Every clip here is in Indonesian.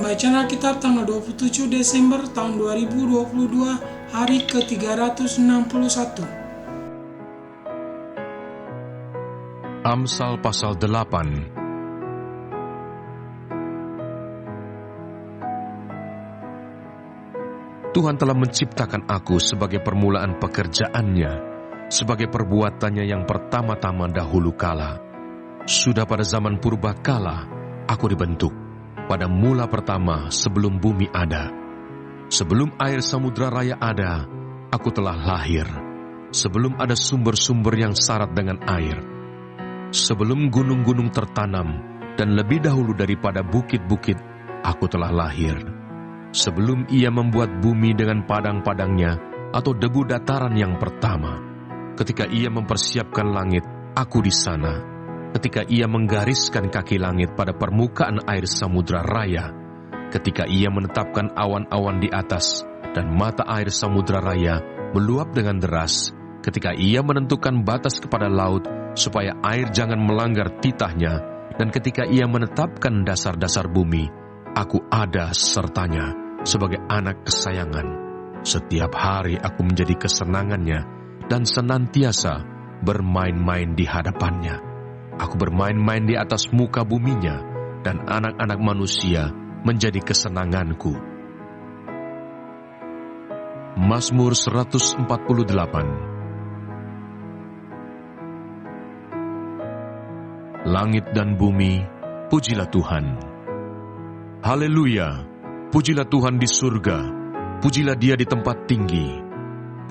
Bacaan Alkitab tanggal 27 Desember tahun 2022, hari ke-361. Amsal pasal 8. Tuhan telah menciptakan aku sebagai permulaan pekerjaannya, sebagai perbuatannya yang pertama-tama dahulu kala. Sudah pada zaman purba kala, aku dibentuk, pada mula pertama sebelum bumi ada. Sebelum air samudra raya ada, aku telah lahir. Sebelum ada sumber-sumber yang syarat dengan air. Sebelum gunung-gunung tertanam, dan lebih dahulu daripada bukit-bukit, aku telah lahir. Sebelum ia membuat bumi dengan padang-padangnya, atau debu dataran yang pertama. Ketika ia mempersiapkan langit, aku di sana. Ketika ia menggariskan kaki langit pada permukaan air samudra raya. Ketika ia menetapkan awan-awan di atas, dan mata air samudra raya meluap dengan deras. Ketika ia menentukan batas kepada laut, supaya air jangan melanggar titahnya, dan ketika ia menetapkan dasar-dasar bumi, aku ada sertanya sebagai anak kesayangan. Setiap hari aku menjadi kesenangannya, dan senantiasa bermain-main di hadapannya. Aku bermain-main di atas muka buminya, dan anak-anak manusia menjadi kesenanganku. Mazmur 148. Langit dan bumi, pujilah Tuhan. Haleluya, pujilah Tuhan di surga, pujilah Dia di tempat tinggi.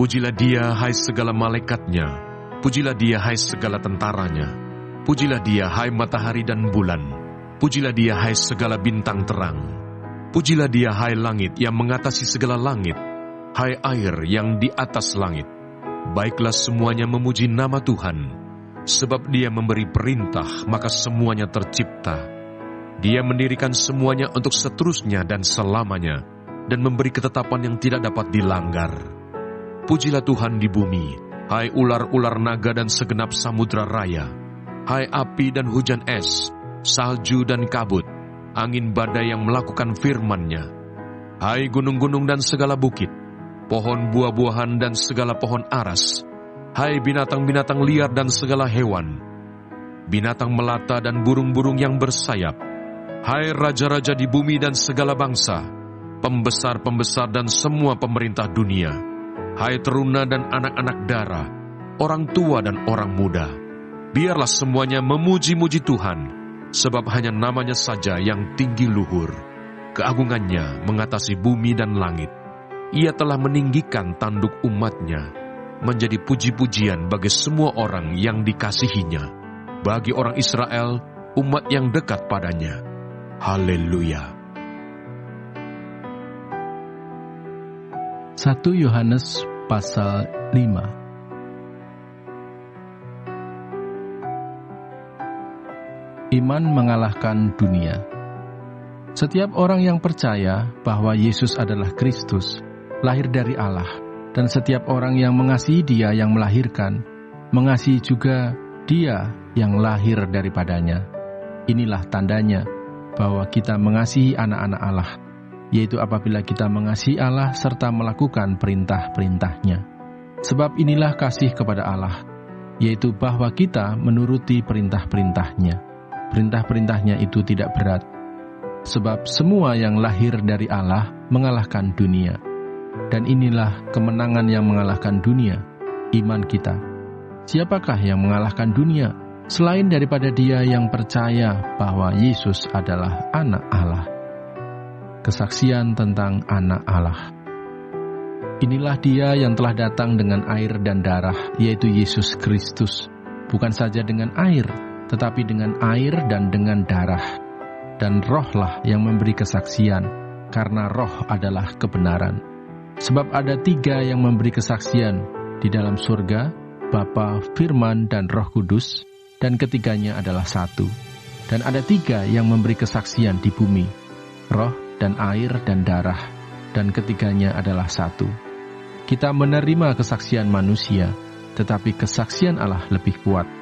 Pujilah Dia, hai segala malaikatnya, pujilah Dia, hai segala tentaranya. Pujilah Dia, hai matahari dan bulan, pujilah Dia, hai segala bintang terang. Pujilah Dia, hai langit yang mengatasi segala langit, hai air yang di atas langit. Baiklah semuanya memuji nama Tuhan, sebab Dia memberi perintah, maka semuanya tercipta. Dia mendirikan semuanya untuk seterusnya dan selamanya, dan memberi ketetapan yang tidak dapat dilanggar. Pujilah Tuhan di bumi, hai ular-ular naga dan segenap samudra raya, hai api dan hujan es, salju dan kabut, angin badai yang melakukan firman-Nya. Hai gunung-gunung dan segala bukit, pohon buah-buahan dan segala pohon aras, hai binatang-binatang liar dan segala hewan, binatang melata dan burung-burung yang bersayap, hai raja-raja di bumi dan segala bangsa, pembesar-pembesar dan semua pemerintah dunia, hai teruna dan anak-anak dara, orang tua dan orang muda. Biarlah semuanya memuji-muji Tuhan, sebab hanya namanya saja yang tinggi luhur. Keagungannya mengatasi bumi dan langit. Ia telah meninggikan tanduk umat-Nya, menjadi puji-pujian bagi semua orang yang dikasihinya, bagi orang Israel, umat yang dekat padanya. Haleluya. 1 Yohanes pasal 5. Iman mengalahkan dunia. Setiap orang yang percaya bahwa Yesus adalah Kristus, lahir dari Allah, dan setiap orang yang mengasihi Dia yang melahirkan, mengasihi juga Dia yang lahir daripadanya. Inilah tandanya bahwa kita mengasihi anak-anak Allah, yaitu apabila kita mengasihi Allah serta melakukan perintah-perintah-Nya. Sebab inilah kasih kepada Allah, yaitu bahwa kita menuruti perintah-perintah-Nya. Perintah-perintah-Nya itu tidak berat, sebab semua yang lahir dari Allah mengalahkan dunia. Dan inilah kemenangan yang mengalahkan dunia, iman kita. Siapakah yang mengalahkan dunia, selain daripada dia yang percaya bahwa Yesus adalah anak Allah? Kesaksian tentang anak Allah. Inilah Dia yang telah datang dengan air dan darah, yaitu Yesus Kristus, bukan saja dengan air, tetapi dengan air dan dengan darah. Dan rohlah yang memberi kesaksian, karena roh adalah kebenaran. Sebab ada 3 yang memberi kesaksian di dalam surga, Bapa, Firman, dan Roh Kudus, dan ketiganya adalah satu. Dan ada 3 yang memberi kesaksian di bumi, roh dan air dan darah, dan ketiganya adalah satu. Kita menerima kesaksian manusia, tetapi kesaksian Allah lebih kuat.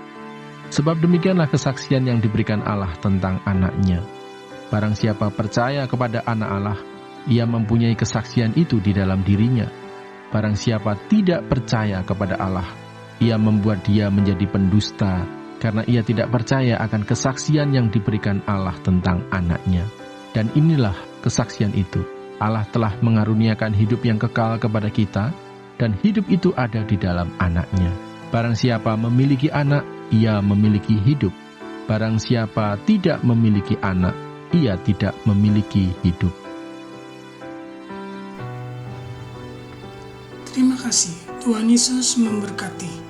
Sebab demikianlah kesaksian yang diberikan Allah tentang anak-Nya. Barang siapa percaya kepada Anak Allah, ia mempunyai kesaksian itu di dalam dirinya. Barang siapa tidak percaya kepada Allah, ia membuat dia menjadi pendusta, karena ia tidak percaya akan kesaksian yang diberikan Allah tentang Anak-Nya. Dan inilah kesaksian itu, Allah telah mengaruniakan hidup yang kekal kepada kita, dan hidup itu ada di dalam Anak-Nya. Barang siapa memiliki Anak, ia memiliki hidup. Barang siapa tidak memiliki Anak, ia tidak memiliki hidup. Terima kasih. Tuhan Yesus memberkati.